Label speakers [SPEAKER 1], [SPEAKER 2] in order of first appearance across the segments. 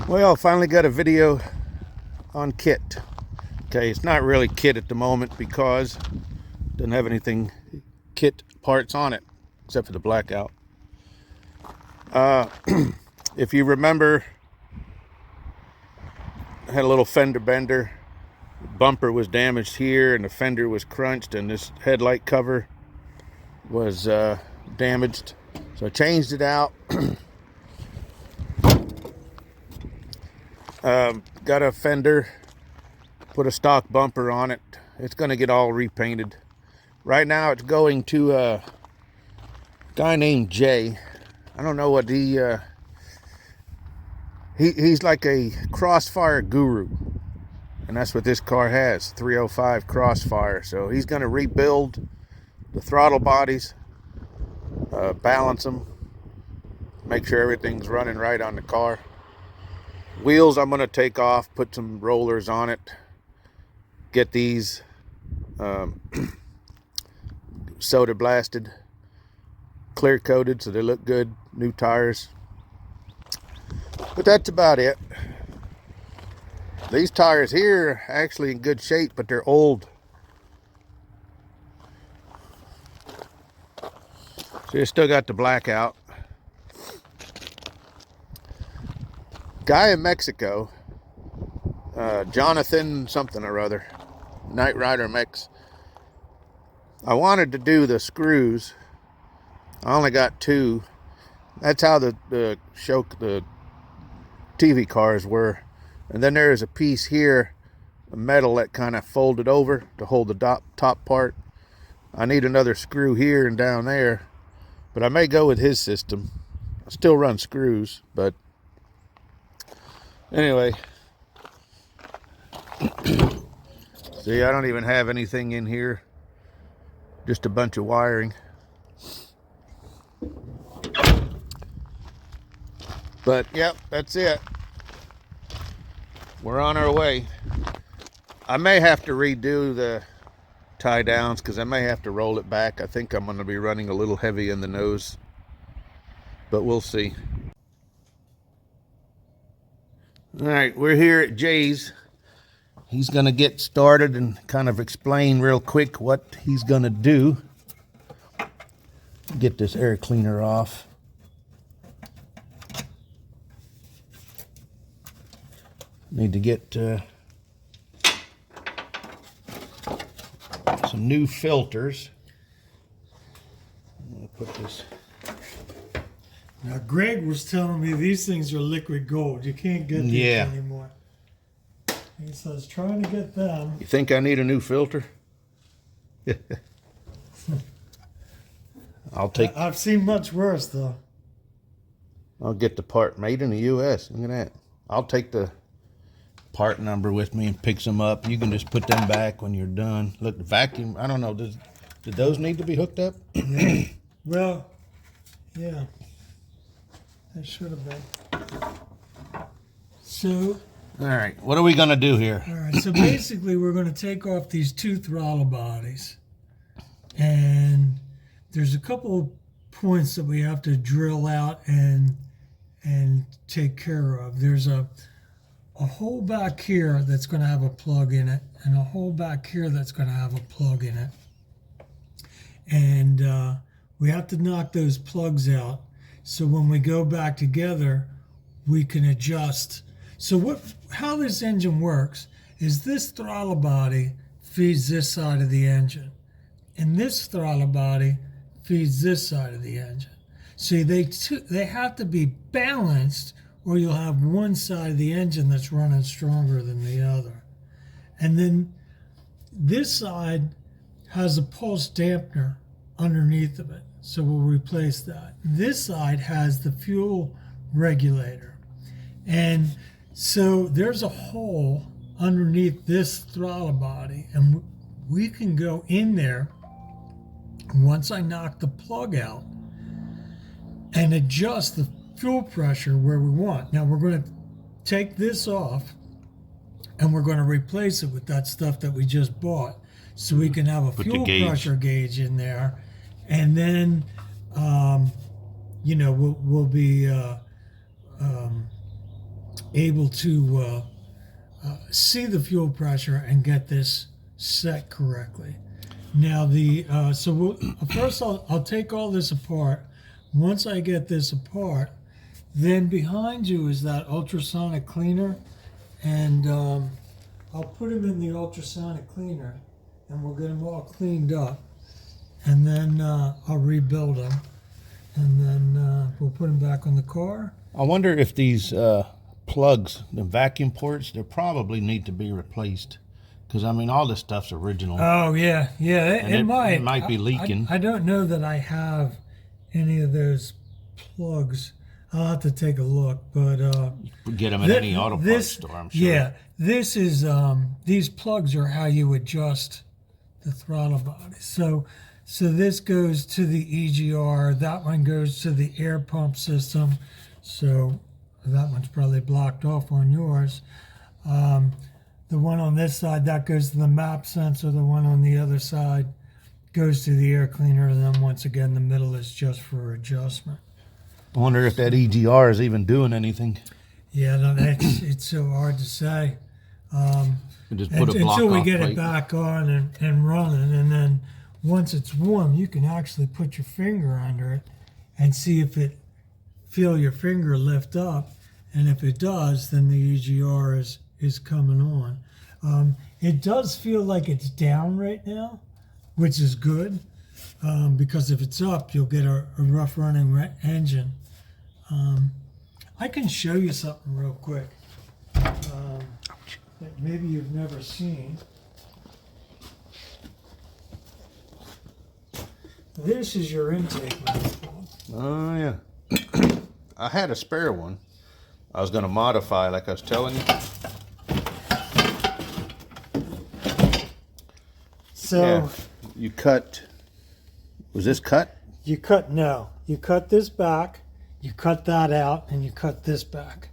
[SPEAKER 1] Well, finally got a video on KITT. Okay, it's not really KITT at the moment because it doesn't have anything KITT parts on it except for the blackout. If you remember, I had a little fender bender. The bumper was damaged here and the fender was crunched and this headlight cover was damaged. So I changed it out. Got a fender, put a stock bumper on it. It's going to get all repainted. Right now it's going to a guy named Jay. I don't know what he's like a CrossFire guru. And that's what this car has, 305 CrossFire. So he's going to rebuild the throttle bodies, balance them, make sure everything's running right on the car. Wheels I'm going to take off, put some rollers on it, get these soda blasted, clear coated so they look good, new tires. But that's about it. These tires here are actually in good shape, but they're old. So you still got the blackout. Guy in Mexico, Jonathan something or other, Night Rider Mex. I wanted to do the screws. I only got 2. That's how the TV cars were. And then there is a piece here, a metal that kind of folded over to hold the top part. I need another screw here and down there, but I may go with his system. I still run screws, but anyway. See, I don't even have anything in here, just a bunch of wiring. But yep, that's it. We're on our way. I may have to redo the tie downs because I may have to roll it back. I think I'm going to be running a little heavy in the nose, but we'll see. All right, we're here at Jay's. He's going to get started and kind of explain real quick what he's going to do. Get this air cleaner off. Need to get some new filters. I'm going to put this.
[SPEAKER 2] Now, Greg was telling me these things are liquid gold. You can't get these anymore. He says, trying to get them.
[SPEAKER 1] You think I need a new filter?
[SPEAKER 2] I've seen much worse, though.
[SPEAKER 1] I'll get the part made in the U.S. Look at that. I'll take the part number with me and pick some up. You can just put them back when you're done. Look, the vacuum, I don't know. Did those need to be hooked up?
[SPEAKER 2] Yeah. Well, yeah. They should have been. So.
[SPEAKER 1] All right, what are we going to do here?
[SPEAKER 2] All right, so basically we're going to take off these 2 throttle bodies. And there's a couple of points that we have to drill out and take care of. There's a hole back here that's going to have a plug in it, and a hole back here that's going to have a plug in it. And we have to knock those plugs out so when we go back together, we can adjust. So how this engine works is this throttle body feeds this side of the engine, and this throttle body feeds this side of the engine. So they have to be balanced, or you'll have one side of the engine that's running stronger than the other. And then this side has a pulse dampener underneath of it, so we'll replace that. This side has the fuel regulator. And so there's a hole underneath this throttle body, and we can go in there once I knock the plug out and adjust the fuel pressure where we want. Now we're going to take this off and we're going to replace it with that stuff that we just bought so we can have a fuel pressure gauge in there, and then we'll be able to see the fuel pressure and get this set correctly. Now first I'll take all this apart. Once I get this apart, then behind you is that ultrasonic cleaner, and I'll put them in the ultrasonic cleaner, and we'll get them all cleaned up, and then I'll rebuild them, and then we'll put them back on the car.
[SPEAKER 1] I wonder if these plugs, the vacuum ports, they probably need to be replaced. Because, I mean, all this stuff's original.
[SPEAKER 2] Oh, yeah. It
[SPEAKER 1] might be leaking.
[SPEAKER 2] I don't know that I have any of those plugs. I'll have to take a look. But
[SPEAKER 1] get them at any auto parts store, I'm sure.
[SPEAKER 2] Yeah, this is, these plugs are how you adjust the throttle body. So this goes to the EGR. That one goes to the air pump system. So that one's probably blocked off on yours. The one on this side, that goes to the map sensor. The one on the other side goes to the air cleaner. And then once again, the middle is just for adjustment.
[SPEAKER 1] I wonder if that EGR is even doing anything.
[SPEAKER 2] Yeah, no, it's so hard to say.
[SPEAKER 1] Just put a block
[SPEAKER 2] until we
[SPEAKER 1] off
[SPEAKER 2] get
[SPEAKER 1] plate.
[SPEAKER 2] it back on and running. And then once it's warm, you can actually put your finger under it and see if feel your finger lift up. And if it does, then the EGR is coming on. It does feel like it's down right now, which is good, because if it's up, you'll get a rough running engine. I can show you something real quick that maybe you've never seen. This is your intake manifold.
[SPEAKER 1] Oh, yeah. I had a spare one. I was going to modify, like I was telling you.
[SPEAKER 2] So
[SPEAKER 1] yeah, you cut. Was this cut?
[SPEAKER 2] You cut this back, you cut that out, and you cut this back.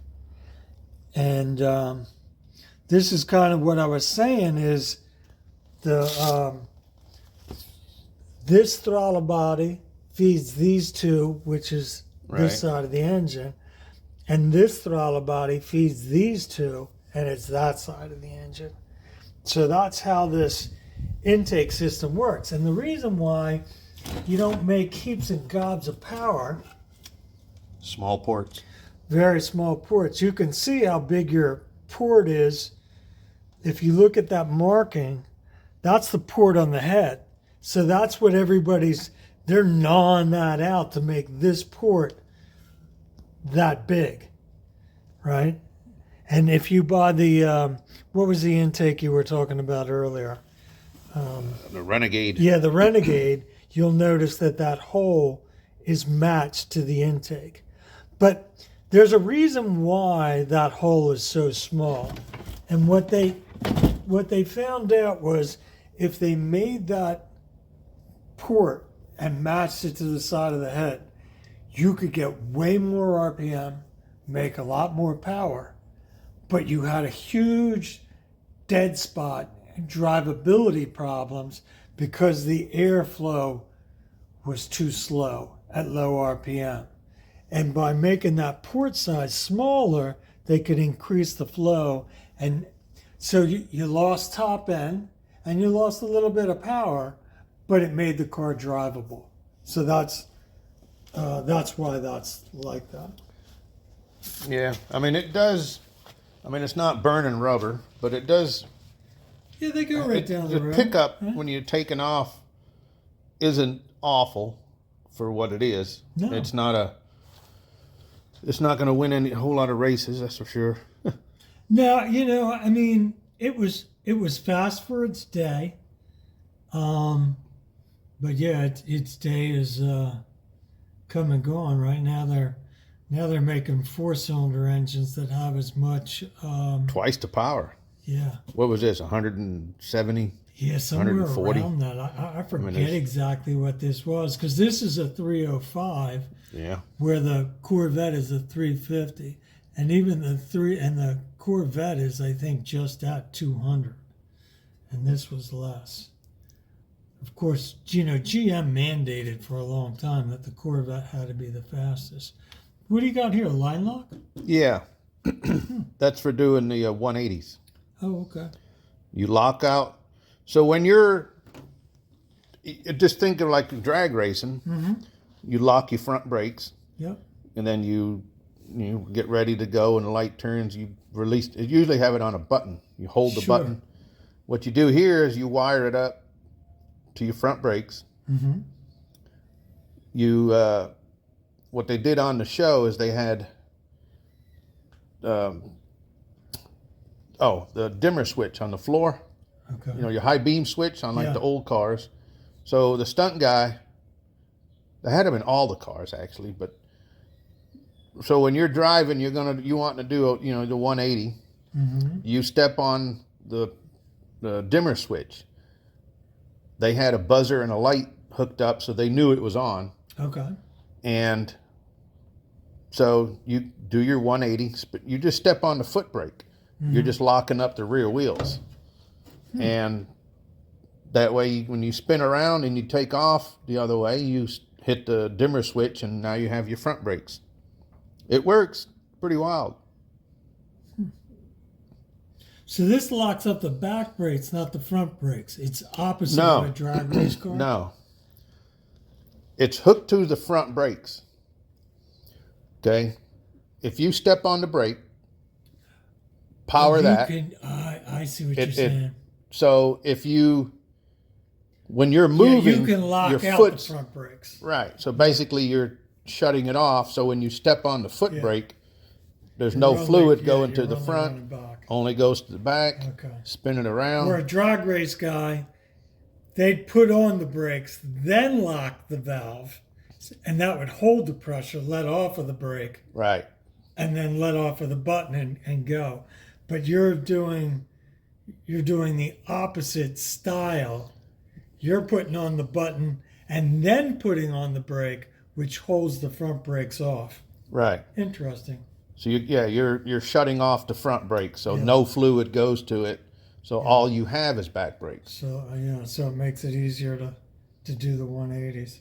[SPEAKER 2] And this is kind of what I was saying is this throttle body feeds these two, which is this side of the engine, and this throttle body feeds these two, and it's that side of the engine. So that's how this intake system works. And the reason why you don't make heaps and gobs of power,
[SPEAKER 1] Small ports.
[SPEAKER 2] very small ports, you can see how big your port is. If you look at that marking, that's the port on the head. So that's what they're gnawing that out to make this port that big, right? And if you buy the, what was the intake you were talking about earlier?
[SPEAKER 1] The Renegade.
[SPEAKER 2] Yeah, the Renegade, you'll notice that hole is matched to the intake. But there's a reason why that hole is so small. And what they found out was if they made that port and matched it to the side of the head, you could get way more RPM, make a lot more power, but you had a huge dead spot and drivability problems because the airflow was too slow at low RPM. And by making that port size smaller, they could increase the flow. And so you lost top end and you lost a little bit of power, but it made the car drivable. So that's why that's like that.
[SPEAKER 1] Yeah, I mean, it does. I mean, it's not burning rubber, but it does.
[SPEAKER 2] Yeah, they go right down the road.
[SPEAKER 1] The pickup when you're taking off isn't awful for what it is.
[SPEAKER 2] No.
[SPEAKER 1] It's not going to win a whole lot of races, that's for sure.
[SPEAKER 2] Now, I mean, it was fast for its day. But yeah, its day is come and gone. Right now they're making 4-cylinder engines that have as much
[SPEAKER 1] Twice the power.
[SPEAKER 2] Yeah.
[SPEAKER 1] What was this? 170?
[SPEAKER 2] Yeah, somewhere
[SPEAKER 1] 140?
[SPEAKER 2] around that. I forget exactly what this was because this is a 305.
[SPEAKER 1] Yeah.
[SPEAKER 2] Where the Corvette is a 350, and even the Corvette is, I think, just at 200, and this was less. Of course, GM mandated for a long time that the Corvette had to be the fastest. What do you got here? A line lock?
[SPEAKER 1] Yeah. That's for doing the 180s.
[SPEAKER 2] Oh, okay.
[SPEAKER 1] You lock out. So when you're, just think of like drag racing.
[SPEAKER 2] Mm-hmm.
[SPEAKER 1] You lock your front brakes.
[SPEAKER 2] Yep.
[SPEAKER 1] And then you get ready to go, and the light turns. You release. You usually have it on a button. You hold the
[SPEAKER 2] Sure.
[SPEAKER 1] button. What you do here is you wire it up to your front brakes.
[SPEAKER 2] Mm-hmm.
[SPEAKER 1] You what they did on the show is they had the dimmer switch on the floor.
[SPEAKER 2] Okay.
[SPEAKER 1] You know, your high beam switch on like
[SPEAKER 2] Yeah.
[SPEAKER 1] the old cars. So the stunt guy, they had them in all the cars actually, but so when you're driving, you want to do the 180.
[SPEAKER 2] Mm-hmm.
[SPEAKER 1] You step on the dimmer switch. They had a buzzer and a light hooked up, so they knew it was on.
[SPEAKER 2] Okay.
[SPEAKER 1] And so you do your 180. You just step on the foot brake.
[SPEAKER 2] Mm-hmm.
[SPEAKER 1] You're just locking up the rear wheels, and that way, when you spin around and you take off the other way, you hit the dimmer switch, and now you have your front brakes. It works. Pretty wild.
[SPEAKER 2] So this locks up the back brakes, not the front brakes. It's opposite
[SPEAKER 1] No.
[SPEAKER 2] of a drag race car?
[SPEAKER 1] No. It's hooked to the front brakes. Okay? If you step on the brake, power that.
[SPEAKER 2] I see what you're saying.
[SPEAKER 1] So when you're moving,
[SPEAKER 2] you can lock
[SPEAKER 1] your
[SPEAKER 2] out
[SPEAKER 1] foot's,
[SPEAKER 2] the front brakes.
[SPEAKER 1] right. So basically you're shutting it off. So when you step on the foot
[SPEAKER 2] Yeah.
[SPEAKER 1] brake, there's
[SPEAKER 2] You're
[SPEAKER 1] no
[SPEAKER 2] only-
[SPEAKER 1] fluid
[SPEAKER 2] yeah,
[SPEAKER 1] going to
[SPEAKER 2] you're
[SPEAKER 1] the
[SPEAKER 2] only
[SPEAKER 1] front,
[SPEAKER 2] running back.
[SPEAKER 1] only goes to the back,
[SPEAKER 2] Okay.
[SPEAKER 1] spin it around.
[SPEAKER 2] Where a drag race guy, they'd put on the brakes, then lock the valve, and that would hold the pressure, let off of the brake,
[SPEAKER 1] Right.
[SPEAKER 2] and then let off of the button and go. But you're doing the opposite style. You're putting on the button and then putting on the brake, which holds the front brakes off.
[SPEAKER 1] Right.
[SPEAKER 2] Interesting.
[SPEAKER 1] So you're shutting off the front brake, so
[SPEAKER 2] Yeah.
[SPEAKER 1] no fluid goes to it. So all you have is back brakes.
[SPEAKER 2] So so it makes it easier to do the 180s.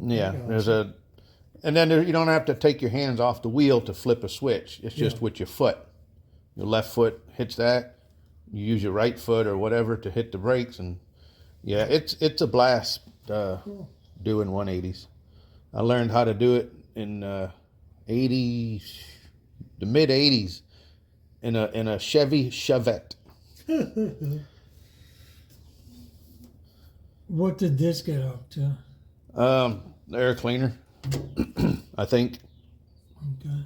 [SPEAKER 1] Yeah,
[SPEAKER 2] Gotcha.
[SPEAKER 1] and then you don't have to take your hands off the wheel to flip a switch. It's just with your foot. Your left foot hits that. You use your right foot or whatever to hit the brakes, and yeah, it's a blast
[SPEAKER 2] Cool.
[SPEAKER 1] doing 180s. I learned how to do it in the mid 80s in a Chevy Chevette.
[SPEAKER 2] What did this get up to?
[SPEAKER 1] The air cleaner, I think.
[SPEAKER 2] Okay.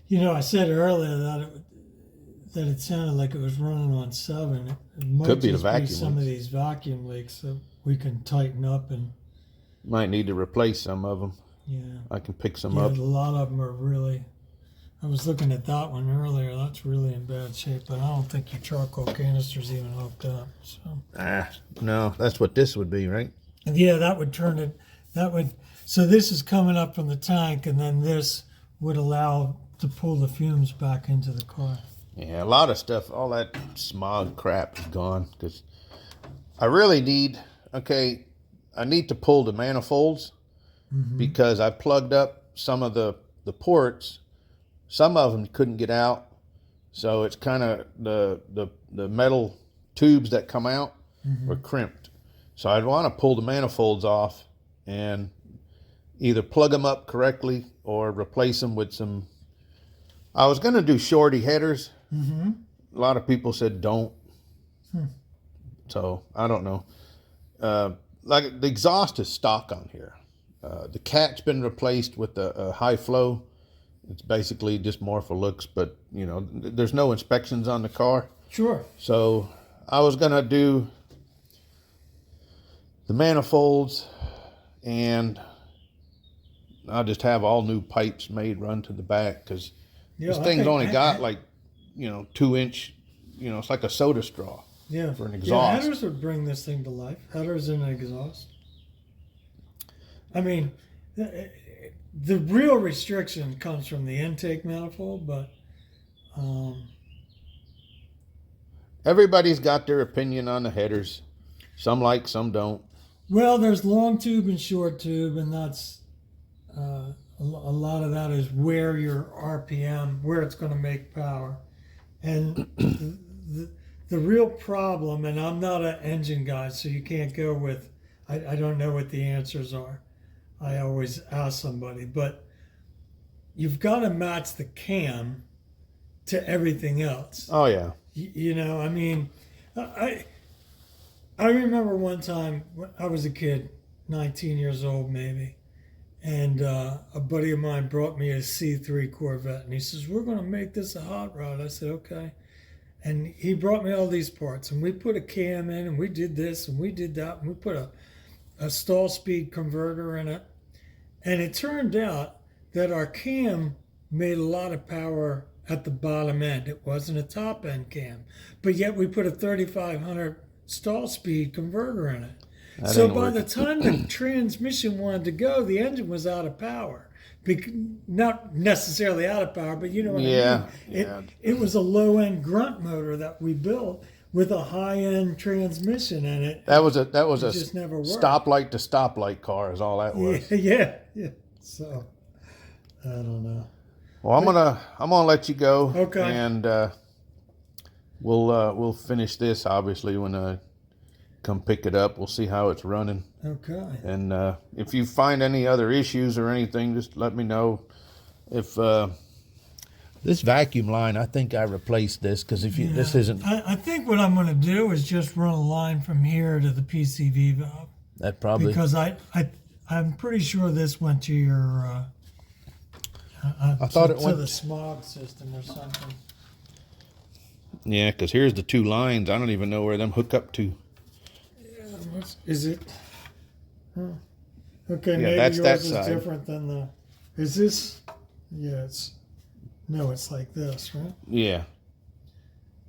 [SPEAKER 2] You know, I said earlier that it sounded like it was running on 7. It might
[SPEAKER 1] Could be the
[SPEAKER 2] just
[SPEAKER 1] vacuum
[SPEAKER 2] some
[SPEAKER 1] leaks.
[SPEAKER 2] of these vacuum leaks that we can tighten up and
[SPEAKER 1] Might need to replace some of them.
[SPEAKER 2] yeah.
[SPEAKER 1] I can pick some
[SPEAKER 2] Yeah,
[SPEAKER 1] up.
[SPEAKER 2] a lot of them are really. I was looking at that one earlier. That's really in bad shape, but I don't think your charcoal canister's even hooked up. So
[SPEAKER 1] No, that's what this would be, right?
[SPEAKER 2] and yeah, that would turn it. That would. So this is coming up from the tank, and then this would allow to pull the fumes back into the car.
[SPEAKER 1] Yeah, a lot of stuff, all that smog crap is gone because I really need, I need to pull the manifolds because I plugged up some of the ports. Some of them couldn't get out. So it's kind of the metal tubes that come out were crimped. So I'd want to pull the manifolds off and either plug them up correctly or replace them with some. I was going to do shorty headers.
[SPEAKER 2] Mm-hmm.
[SPEAKER 1] A lot of people said don't. So I don't know. Like the exhaust is stock on here. The cat's been replaced with a high flow. It's basically just more for looks, but you know, there's no inspections on the car.
[SPEAKER 2] Sure.
[SPEAKER 1] So I was gonna do the manifolds, and I'll just have all new pipes made run to the back because
[SPEAKER 2] Yeah,
[SPEAKER 1] this
[SPEAKER 2] I
[SPEAKER 1] thing's
[SPEAKER 2] think-
[SPEAKER 1] only got like 2-inch. It's like a soda straw.
[SPEAKER 2] Yeah.
[SPEAKER 1] For an
[SPEAKER 2] Yeah,
[SPEAKER 1] exhaust.
[SPEAKER 2] headers would bring this thing to life. Headers and an exhaust. I mean, the real restriction comes from the intake manifold, but
[SPEAKER 1] Everybody's got their opinion on the headers. Some like, some don't.
[SPEAKER 2] well, there's long tube and short tube, and that's a lot of that is where your RPM, where it's going to make power. And the real problem, and I'm not an engine guy, so you can't go with, I don't know what the answers are. I always ask somebody, but you've got to match the cam to everything else.
[SPEAKER 1] Oh yeah.
[SPEAKER 2] You know, I mean, I remember one time when I was a kid, 19 years old maybe, and a buddy of mine brought me a C3 Corvette, and he says, we're going to make this a hot rod. I said, okay. And he brought me all these parts, and we put a cam in, and we did this, and we did that, and we put a stall speed converter in it. And it turned out that our cam made a lot of power at the bottom end. It wasn't a top end cam, but yet we put a 3500 stall speed converter in it. So by the time the transmission wanted to go, the engine was out of power. Not necessarily out of power, but you know what I mean? It was a low end grunt motor that we built with a high end transmission in it.
[SPEAKER 1] That was a
[SPEAKER 2] just never worked.
[SPEAKER 1] Stoplight to stoplight car is all that was.
[SPEAKER 2] Yeah. So I don't know.
[SPEAKER 1] Well, I'm gonna let you go.
[SPEAKER 2] Okay.
[SPEAKER 1] And we'll finish this obviously when I come pick it up. We'll see how it's running.
[SPEAKER 2] Okay.
[SPEAKER 1] And if you find any other issues or anything, just let me know. If this vacuum line, I think I replaced this because this isn't.
[SPEAKER 2] I think what I'm going to do is just run a line from here to the PCV valve.
[SPEAKER 1] That probably
[SPEAKER 2] because I'm pretty sure this went to your.
[SPEAKER 1] I thought it went
[SPEAKER 2] to the smog system or something.
[SPEAKER 1] Yeah, because here's the two lines. I don't even know where them hook up to.
[SPEAKER 2] Yeah, is it? Huh. Okay,
[SPEAKER 1] Yeah,
[SPEAKER 2] maybe
[SPEAKER 1] that's
[SPEAKER 2] yours
[SPEAKER 1] that
[SPEAKER 2] is
[SPEAKER 1] side.
[SPEAKER 2] different than the. Is this? Yeah, it's. No, it's like this, right?
[SPEAKER 1] Yeah.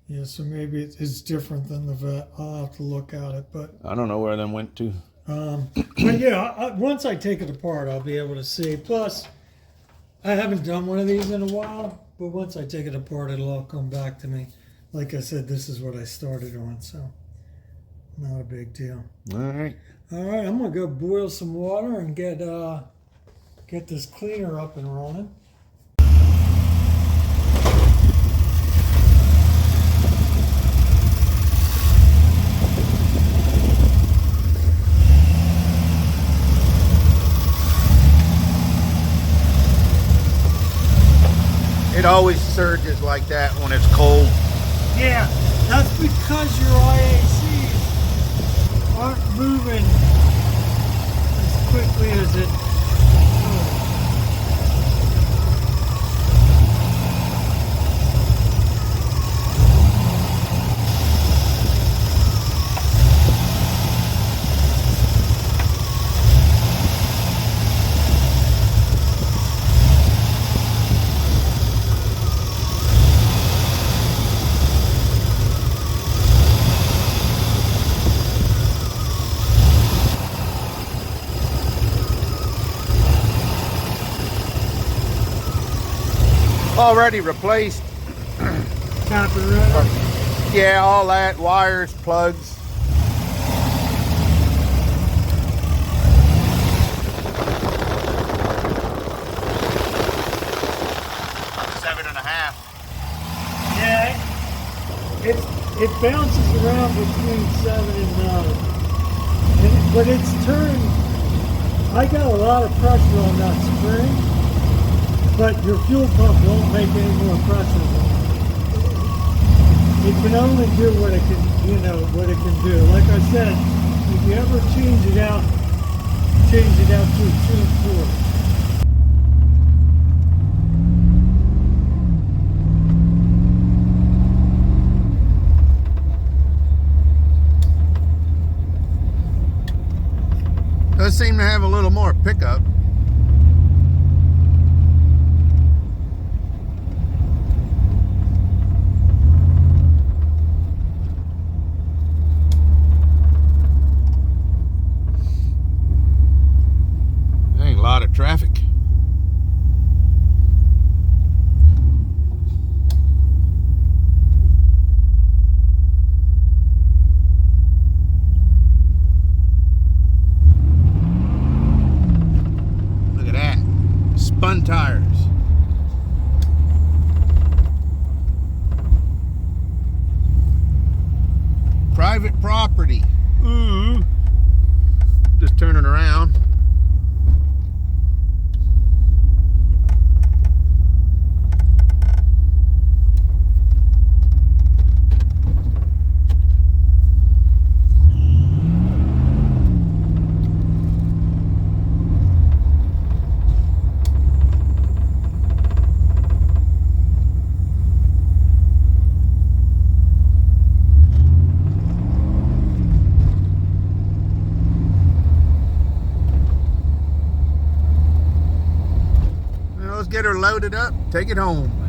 [SPEAKER 2] Yeah, so maybe it's different than the vet. I'll have to look at it, but.
[SPEAKER 1] I don't know where them went to.
[SPEAKER 2] But yeah, once I take it apart, I'll be able to see. Plus, I haven't done one of these in a while, but once I take it apart, it'll all come back to me. Like I said, this is what I started on, so not a big deal.
[SPEAKER 1] All right.
[SPEAKER 2] All right, I'm gonna go boil some water and get this cleaner up and running.
[SPEAKER 1] It always surges like that when it's cold.
[SPEAKER 2] Yeah, that's because your IACs aren't moving as quickly as it should.
[SPEAKER 1] Already replaced.
[SPEAKER 2] Carburetor.
[SPEAKER 1] Yeah, all that, wires, plugs.
[SPEAKER 2] Yeah, it bounces around between 7 and 9. But it's turned, I got a lot of pressure on that spring, but your fuel pump won't make any more pressure. It can only do what it can, what it can do. Like I said, if you ever change it out to a 2.4.
[SPEAKER 1] Does seem to have a little more pickup. Dang, a lot of traffic. fun tires. Private property. Ooh. Just turning around. Let's get her loaded up, take it home.